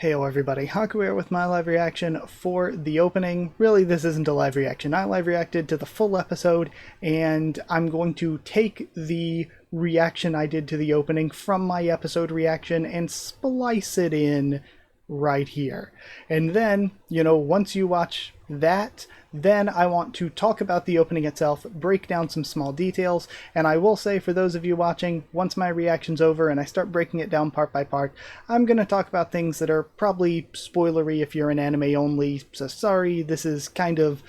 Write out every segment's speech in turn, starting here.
Heyo everybody, Haku here with my live reaction for the opening. Really, this isn't a live reaction. I live reacted to the full episode, and I'm going to take the reaction I did to the opening from my episode reaction and splice it in right here. And then, once you watch that, then I want to talk about the opening itself, break down some small details, and I will say for those of you watching, once my reaction's over and I start breaking it down part by part, I'm going to talk about things that are probably spoilery if you're an anime only, so sorry, this is kind of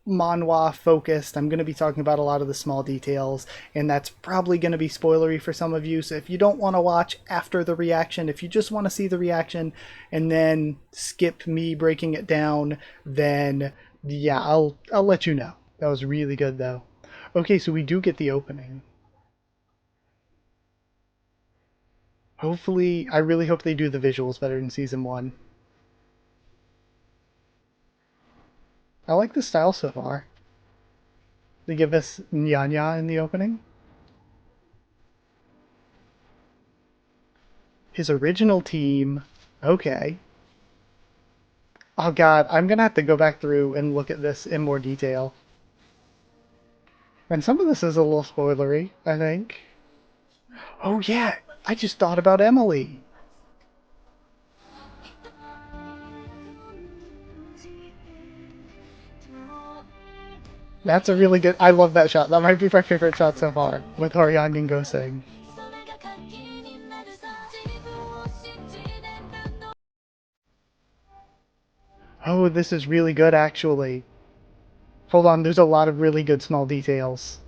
manhwa focused. I'm going to be talking about a lot of the small details, and that's probably going to be spoilery for some of you, so if you don't want to watch after the reaction, if you just want to see the reaction and then skip me breaking it down, then yeah, I'll let you know. That was really good though. Okay, so we do get the opening. Hopefully, I really hope they do the visuals better than season 1. I like the style so far. They give us Nyanya in the opening. His original team. Okay. Oh god, I'm gonna have to go back through and look at this in more detail. And some of this is a little spoilery, I think. Oh yeah, I just thought about Emily. That's a really good... I love that shot. That might be my favorite shot so far, with Horyang and Go sing. Oh, this is really good, actually. Hold on, there's a lot of really good small details.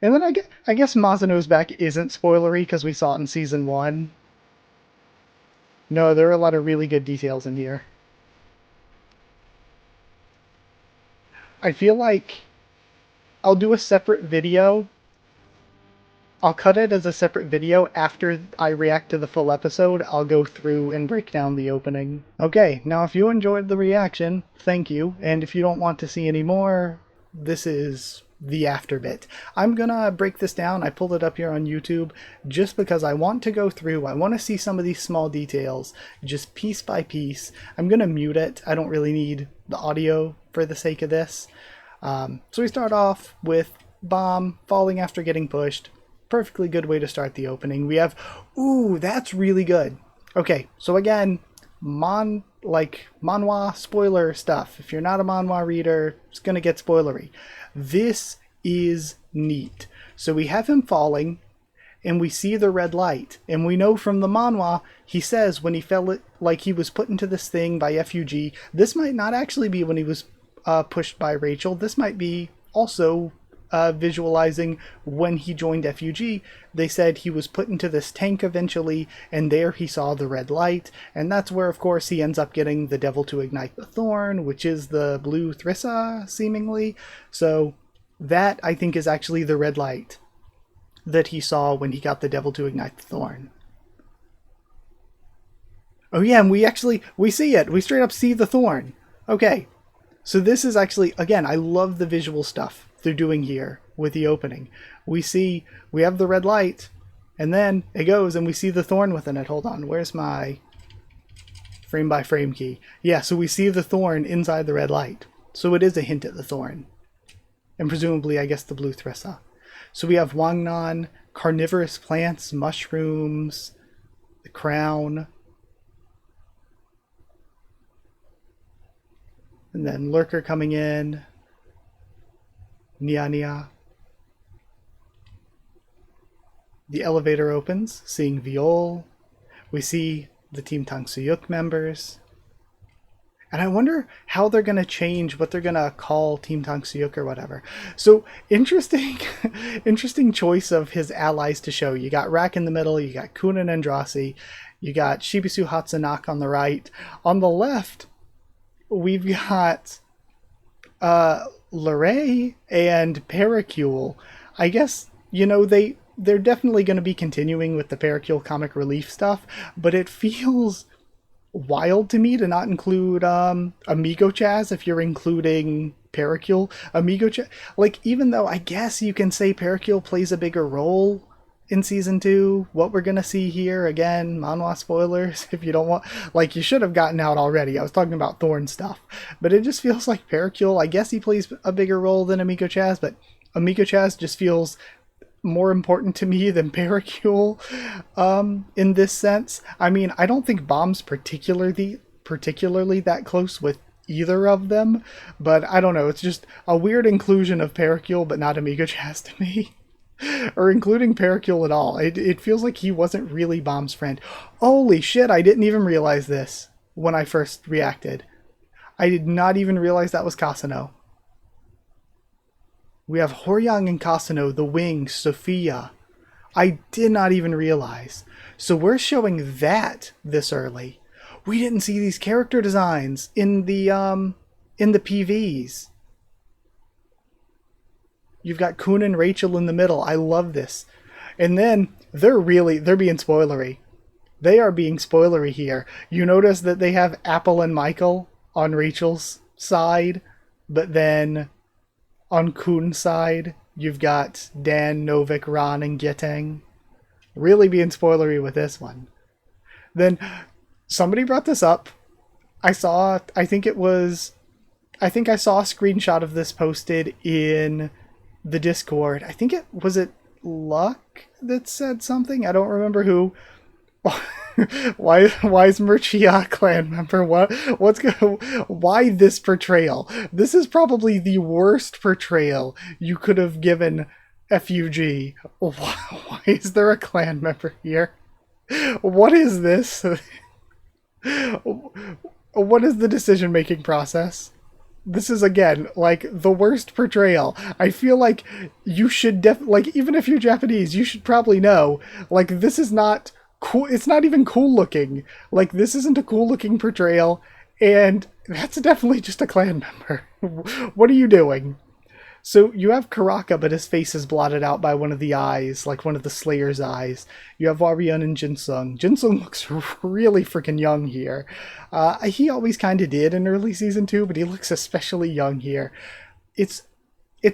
And then I guess Mazano's back isn't spoilery because we saw it in season 1. No, there are a lot of really good details in here. I feel like I'll do a separate video. I'll cut it as a separate video after I react to the full episode. I'll go through and break down the opening. Okay, now if you enjoyed the reaction, thank you. And if you don't want to see any more, this is the after bit. I'm gonna break this down. I pulled it up here on YouTube just because I want to go through. I want to see some of these small details just piece by piece. I'm gonna mute it. I don't really need the audio for the sake of this. So we start off with Bomb falling after getting pushed. Perfectly good way to start the opening. We have, ooh, that's really good. Okay, so again, manhwa spoiler stuff. If you're not a manhwa reader, it's gonna get spoilery. This is neat. So we have him falling, and we see the red light, and we know from the manhwa, he says when he fell, like he was put into this thing by FUG. This might not actually be when he was pushed by Rachel. This might be also visualizing when he joined FUG. They said he was put into this tank eventually, and there he saw the red light, and that's where of course he ends up getting the devil to ignite the thorn, which is the blue Thrissa seemingly. So that I think is actually the red light that he saw when he got the devil to ignite the thorn. Oh yeah, and we see it. We straight up see the thorn. Okay, so this is actually, again, I love the visual stuff they're doing here with the opening. We have the red light, and then it goes and we see the thorn within it. Hold on, where's my frame by frame key? Yeah, so we see the thorn inside the red light. So it is a hint at the thorn. And presumably, I guess, the blue Thrissa. So we have Wangnan, carnivorous plants, mushrooms, the crown, and then Lurker coming in, Nia. The elevator opens, seeing Viol. We see the Team Tang Suyuk members. And I wonder how they're going to change what they're going to call Team Tang Suyuk or whatever. So, interesting choice of his allies to show. You got Rack in the middle, you got Kunin and Drossi, you got Shibisu Hatsunak on the right. On the left, we've got Lorray and Paracule. I guess, they're definitely going to be continuing with the Paracule comic relief stuff, but it feels wild to me to not include Amigo Chaz if you're including Paracule. Amigo Chaz, like, even though I guess you can say Paracule plays a bigger role in season 2, what we're gonna see here. Again, manhwa spoilers if you don't want, like, you should have gotten out already. I was talking about Thorn stuff, but it just feels like Pericule, I guess he plays a bigger role than Amiko Chaz, but Amiko Chaz just feels more important to me than Pericule in this sense. I mean, I don't think Bomb's particularly that close with either of them, but I don't know, it's just a weird inclusion of Pericule but not Amiko Chaz to me. Or including Pericule at all. It feels like he wasn't really Bomb's friend. Holy shit, I didn't even realize this when I first reacted. I did not even realize that was Kasano. We have Horyang and Kasano, the Wings, Sophia. I did not even realize. So we're showing that this early. We didn't see these character designs in the PVs. You've got Kun and Rachel in the middle. I love this. And then they're being spoilery. They are being spoilery here. You notice that they have Apple and Michael on Rachel's side, but then on Kun's side, you've got Dan, Novik, Ron, and Geteng. Really being spoilery with this one. Then somebody brought this up. I saw a screenshot of this posted in the Discord. I think it Luck that said something. I don't remember who. Why is Murchia a clan member? Why this portrayal? This is probably the worst portrayal you could have given FUG. Why is there a clan member here? What is this? What is the decision-making process? This is, again, like, the worst portrayal. I feel like you should even if you're Japanese, you should probably know, like, this is not cool. It's not even cool looking. Like, this isn't a cool looking portrayal, and that's definitely just a clan member. What are you doing? So you have Karaka, but his face is blotted out by one of the eyes, like one of the Slayer's eyes. You have Waryeon and Jinsung. Jinsung looks really freaking young here. He always kind of did in early season 2, but he looks especially young here. It's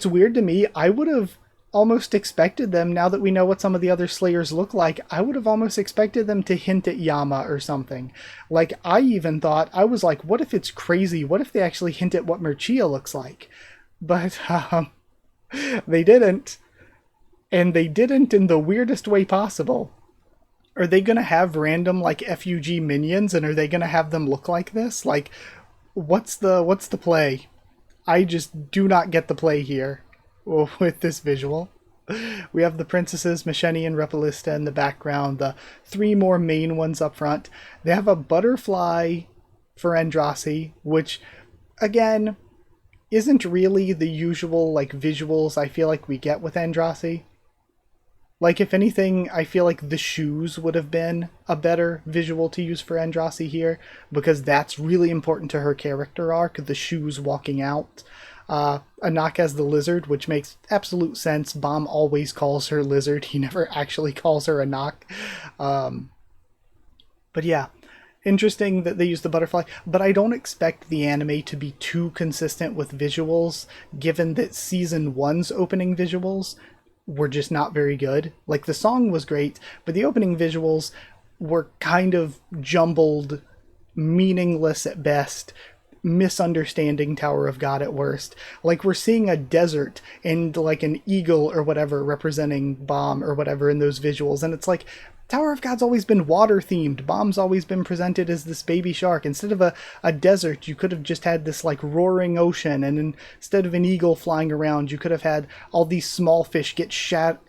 weird to me. I would have almost expected them, now that we know what some of the other Slayers look like, I would have almost expected them to hint at Yama or something. Like, I was like, what if it's crazy? What if they actually hint at what Murchia looks like? But they didn't. And they didn't in the weirdest way possible. Are they going to have random, like, FUG minions, and are they going to have them look like this? Like, what's the play? I just do not get the play here with this visual. We have the princesses, Misheni and Repalista in the background, the 3 more main ones up front. They have a butterfly for Andrasi, which, again, isn't really the usual, like, visuals I feel like we get with Andrasi. Like, if anything, I feel like the shoes would have been a better visual to use for Andrasi here, because that's really important to her character arc, the shoes walking out. Anak as the lizard, which makes absolute sense. Bomb always calls her lizard. He never actually calls her Anak. But yeah, interesting that they use the butterfly, but I don't expect the anime to be too consistent with visuals, given that season 1's opening visuals were just not very good. Like, the song was great, but the opening visuals were kind of jumbled, meaningless at best, misunderstanding Tower of God at worst. Like, we're seeing a desert and, like, an eagle or whatever representing Bomb or whatever in those visuals, and it's like, Tower of God's always been water themed. Bomb's always been presented as this baby shark. Instead of a desert, you could have just had this, like, roaring ocean, and instead of an eagle flying around, you could have had all these small fish get scattered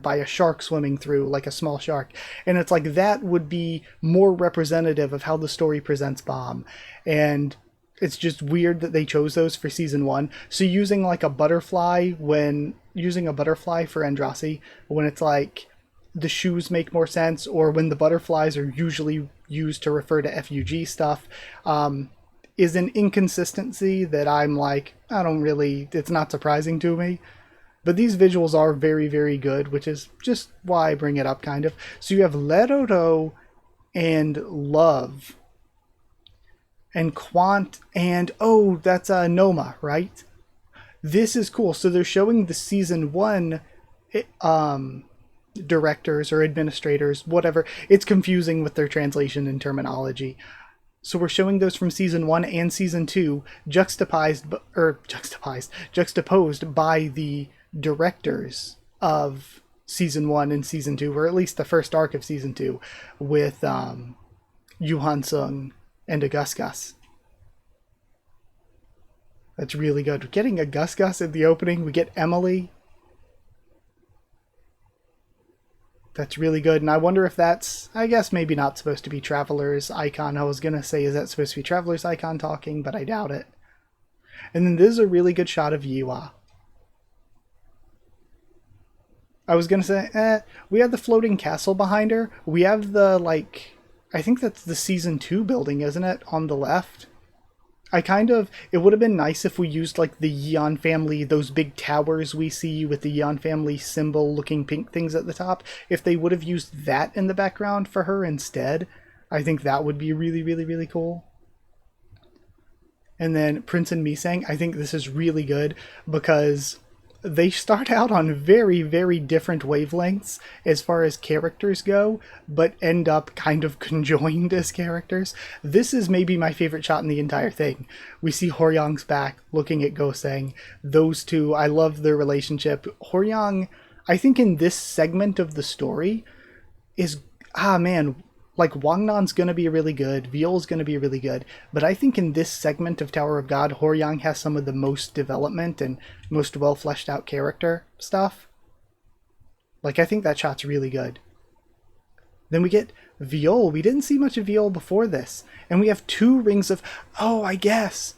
by a shark swimming through, like a small shark. And it's like, that would be more representative of how the story presents Bomb. And it's just weird that they chose those for season 1. So using, like, a butterfly for Andrasi, when it's like, the shoes make more sense, or when the butterflies are usually used to refer to FUG stuff, is an inconsistency that I'm like, it's not surprising to me. But these visuals are very, very good, which is just why I bring it up, kind of. So you have Leroro and Love, and Quant, and, that's Noma, right? This is cool. So they're showing the season 1 directors or administrators, whatever. It's confusing with their translation and terminology. So we're showing those from season 1 and season 2 juxtaposed by the directors of season 1 and season 2, or at least the first arc of season 2, with Yu Han-sung and a Gus Gus. That's really good. We're getting a Gus Gus in the opening. We get Emily. That's really good. And I wonder if that's, I guess, maybe not supposed to be Traveler's Icon. I was going to say, is that supposed to be Traveler's Icon talking? But I doubt it. And then this is a really good shot of Yiwa. I was going to say, we have the floating castle behind her. We have the, like, I think that's the season 2 building, isn't it? On the left. It would have been nice if we used like the Yeon family, those big towers we see with the Yeon family symbol looking pink things at the top. If they would have used that in the background for her instead, I think that would be really, really, really cool. And then Prince and Misang, I think this is really good because they start out on very, very different wavelengths as far as characters go, but end up kind of conjoined as characters. This is maybe my favorite shot in the entire thing. We see Horyang's back looking at Goseng. Those two, I love their relationship. Horyang, I think in this segment of the story, is, like Wangnan's going to be really good, Viol's going to be really good, but I think in this segment of Tower of God, Horyang has some of the most development and most well fleshed out character stuff. Like, I think that shot's really good. Then we get Viol. We didn't see much of Viol before this. And we have 2 rings of, I guess.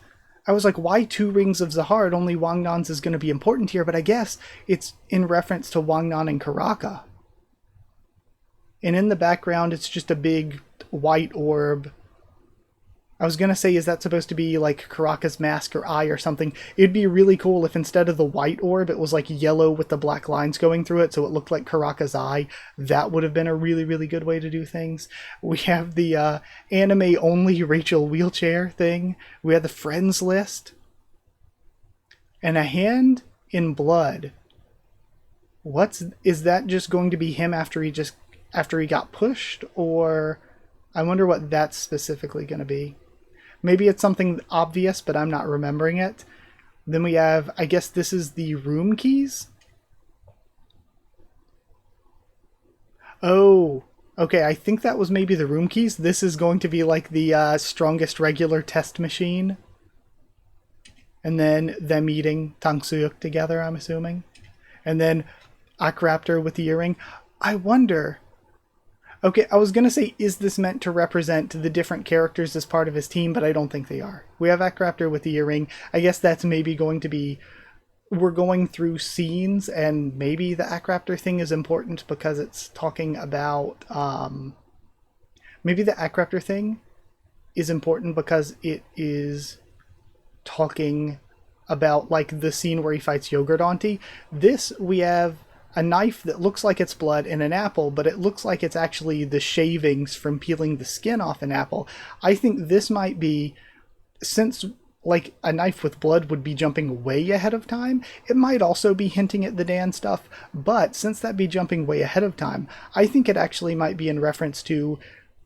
I was like, why 2 rings of Zahard? Only Wangnan's is going to be important here, but I guess it's in reference to Wangnan and Karaka. And in the background, it's just a big white orb. I was going to say, is that supposed to be like Karaka's mask or eye or something? It'd be really cool if instead of the white orb, it was like yellow with the black lines going through it, so it looked like Karaka's eye. That would have been a really, really good way to do things. We have the anime-only Rachel wheelchair thing. We have the friends list. And a hand in blood. Is that just going to be him after he got pushed, or I wonder what that's specifically going to be. Maybe it's something obvious, but I'm not remembering it. Then we have, I guess this is the room keys. Oh, okay, I think that was maybe the room keys. This is going to be like the strongest regular test machine. And then them eating Tang Suyuk together, I'm assuming. And then Akraptor with the earring. I wonder... Okay, I was going to say, is this meant to represent the different characters as part of his team, but I don't think they are. We have Akraptor with the earring. I guess that's maybe going to be... We're going through scenes, and maybe the Akraptor thing is important because it's talking about... maybe the Akraptor thing is important because it is talking about, like, the scene where he fights Yogurt Auntie. This, we have a knife that looks like it's blood and an apple, but it looks like it's actually the shavings from peeling the skin off an apple. I think this might be, since like a knife with blood would be jumping way ahead of time, it might also be hinting at the Dan stuff, but since that'd be jumping way ahead of time, I think it actually might be in reference to,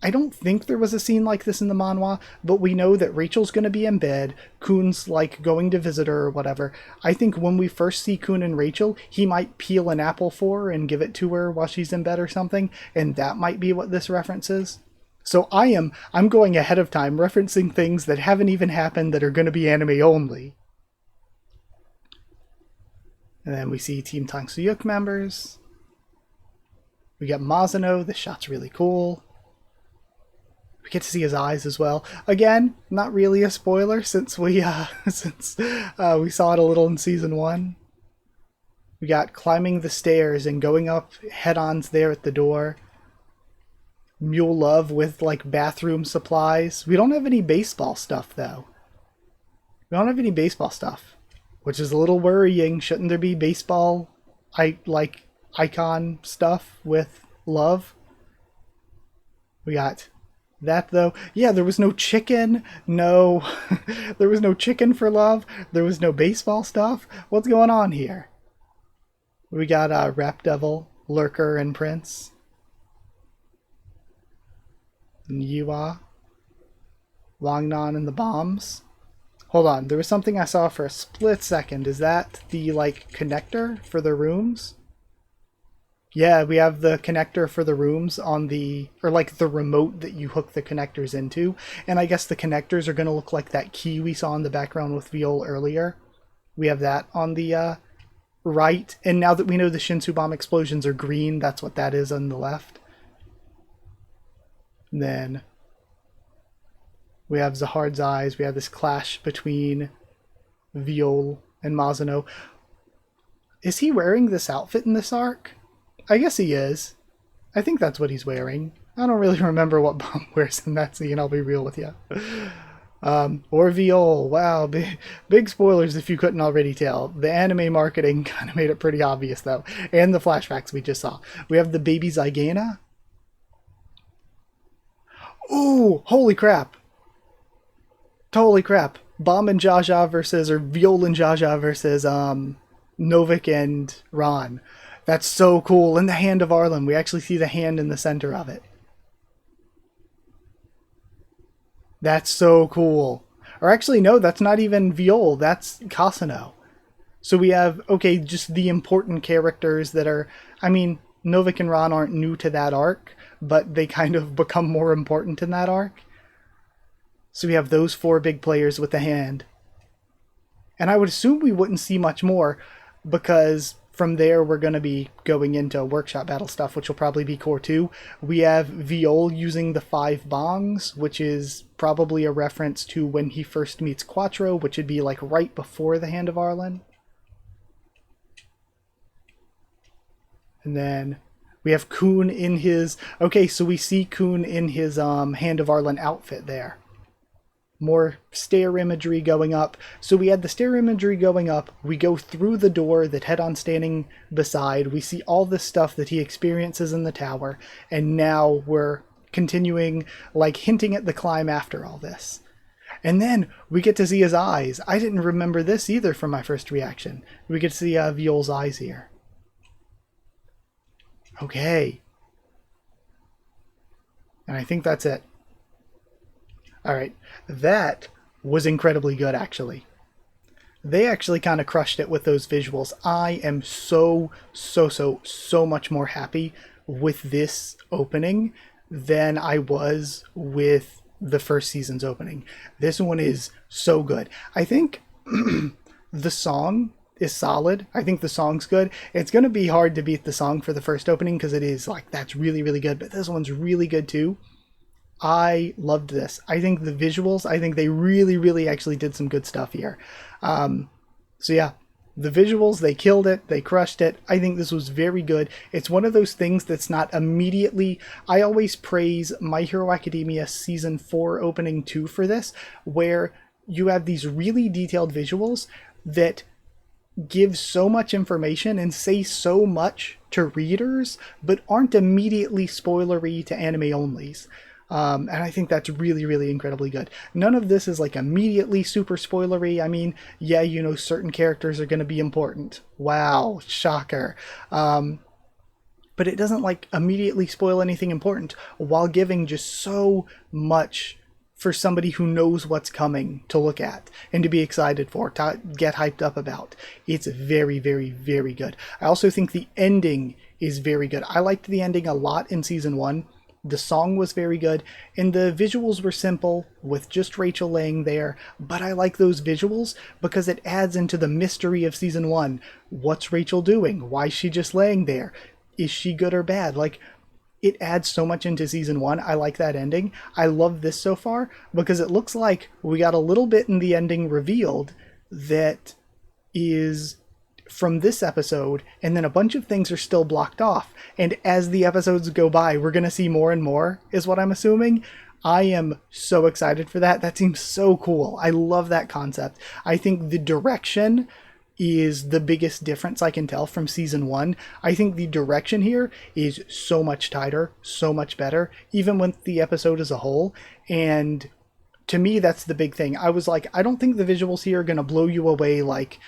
I don't think there was a scene like this in the manhwa, but we know that Rachel's going to be in bed, Kun's like going to visit her or whatever. I think when we first see Kun and Rachel, he might peel an apple for her and give it to her while she's in bed or something, and that might be what this reference is. So I'm going ahead of time, referencing things that haven't even happened that are going to be anime only. And then we see Team Tang Suyuk members. We get Mazano, this shot's really cool. We get to see his eyes as well. Again, not really a spoiler since we saw it a little in season 1. We got climbing the stairs and going up head-ons there at the door. Mule Love with like bathroom supplies. We don't have any baseball stuff though. We don't have any baseball stuff, which is a little worrying. Shouldn't there be baseball icon stuff with Love? We got that though. Yeah, there was no chicken. No, there was no chicken for Love. There was no baseball stuff. What's going on here? We got Rap Devil, Lurker, and Prince. And Yua, Longnon, and the Bombs. Hold on, there was something I saw for a split second. Is that the, like, connector for the rooms? Yeah, we have the connector for the rooms on the, or like the remote that you hook the connectors into. And I guess the connectors are going to look like that key we saw in the background with Viol earlier. We have that on the right. And now that we know the Shinsu Bomb explosions are green, that's what that is on the left. And then we have Zahard's Eyes. We have this clash between Viol and Mazano. Is he wearing this outfit in this arc? I guess he is. I think that's what he's wearing. I don't really remember what Bomb wears in that scene, I'll be real with you. Or Viol. Wow, big spoilers if you couldn't already tell. The anime marketing kind of made it pretty obvious, though. And the flashbacks we just saw. We have the baby Zygana. Ooh, holy crap. Holy crap. Bomb and Jaja versus, or Viol and Jaja versus Novik and Ron. That's so cool. In the hand of Arlen. We actually see the hand in the center of it. That's so cool. Or actually, no, that's not even Viol. That's Kasano. So we have, okay, just the important characters that are, I mean, Novik and Ron aren't new to that arc, but they kind of become more important in that arc. So we have those four big players with the hand. And I would assume we wouldn't see much more, because from there we're going to be going into workshop battle stuff, which will probably be Core 2. We have Viol using the 5 bongs, which is probably a reference to when he first meets Quattro, which would be like right before the Hand of Arlen. And then we have Kun in his... Okay, so we see Kun in his Hand of Arlen outfit there. More stair imagery going up. So we had the stair imagery going up. We go through the door that Head-On standing beside. We see all this stuff that he experiences in the tower. And now we're continuing, like, hinting at the climb after all this. And then we get to see his eyes. I didn't remember this either from my first reaction. We get to see Viol's eyes here. Okay. And I think that's it. Alright, that was incredibly good, actually. They actually kind of crushed it with those visuals. I am so much more happy with this opening than I was with the first season's opening. This one is so good. I think the song is solid. I think the song's good. It's going to be hard to beat the song for the first opening because it is like, that's really, really good. But this one's really good too. I loved this. I think the visuals, I think they really actually did some good stuff here. So yeah, the visuals, they killed it. They crushed it. I think this was very good. It's one of those things that's not immediately... I always praise My Hero Academia Season 4 Opening 2 for this, where you have these really detailed visuals that give so much information and say so much to readers, but aren't immediately spoilery to anime onlys. And I think that's really incredibly good. None of this is like immediately super spoilery. I mean, yeah, you know, certain characters are going to be important. Wow, shocker. But it doesn't like immediately spoil anything important while giving just so much for somebody who knows what's coming to look at and to be excited for, to get hyped up about. It's very good. I also think the ending is very good. I liked the ending a lot in Season 1. The song was very good, and the visuals were simple, with just Rachel laying there, but I like those visuals because it adds into the mystery of Season 1. What's Rachel doing? Why is she just laying there? Is she good or bad? Like, it adds so much into Season 1. I like that ending. I love this so far, because it looks like we got a little bit in the ending revealed that is from this episode, and then a bunch of things are still blocked off. And as the episodes go by, we're going to see more and more, is what I'm assuming. I am so excited for that. That seems so cool. I love that concept. I think the direction is the biggest difference I can tell from Season 1. I think the direction here is so much tighter, so much better, even with the episode as a whole. And to me, that's the big thing. I was like, I don't think the visuals here are going to blow you away like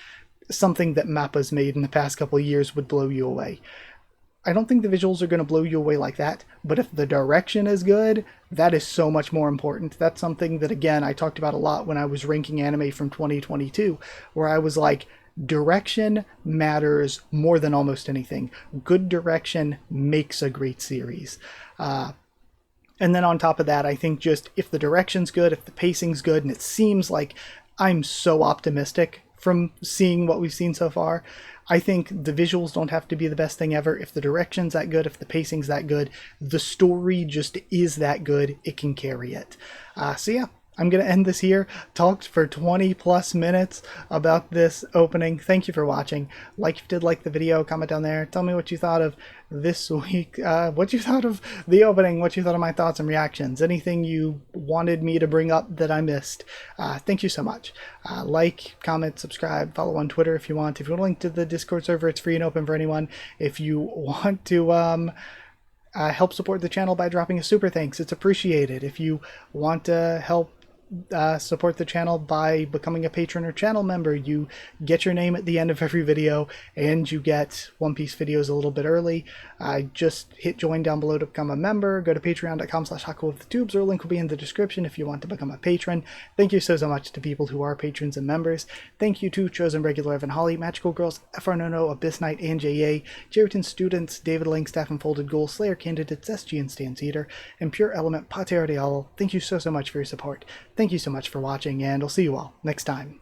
something that Mappa's made in the past couple of years would blow you away. I don't think the visuals are going to blow you away like that, but if the direction is good, that is so much more important. That's something that, again, I talked about a lot when I was ranking anime from 2022, where I was like, direction matters more than almost anything. Good direction makes a great series. And then on top of that, I think just if the direction's good, if the pacing's good, and it seems like I'm so optimistic from seeing what we've seen so far, I think the visuals don't have to be the best thing ever. If the direction's that good, if the pacing's that good, the story just is that good, it can carry it. So yeah, I'm going to end this here. Talked for 20 plus minutes about this opening. Thank you for watching. Like if you did like the video, comment down there. Tell me what you thought of this week, what you thought of the opening, what you thought of my thoughts and reactions, anything you wanted me to bring up that I missed. Thank you so much. Like, comment, subscribe, follow on Twitter if you want. If you want a link to the Discord server, it's free and open for anyone. If you want to help support the channel by dropping a super thanks, it's appreciated. If you want to help support the channel by becoming a patron or channel member, you get your name at the end of every video and you get One Piece videos a little bit early. Just hit join down below to become a member. Go to patreon.com/Haku with the tubes, or a link will be in the description if you want to become a patron. Thank you so much to people who are patrons and members. Thank you to Chosen Regular Evan Holly, Magical Girls, FR Abyss Knight, and JA, Jerryton Students, David Langstaff and Folded Ghoul, Slayer Candidates, SG and Stan Cedar, and Pure Element Pater Diallo. Thank you so much for your support. Thank you so much for watching, and I'll see you all next time.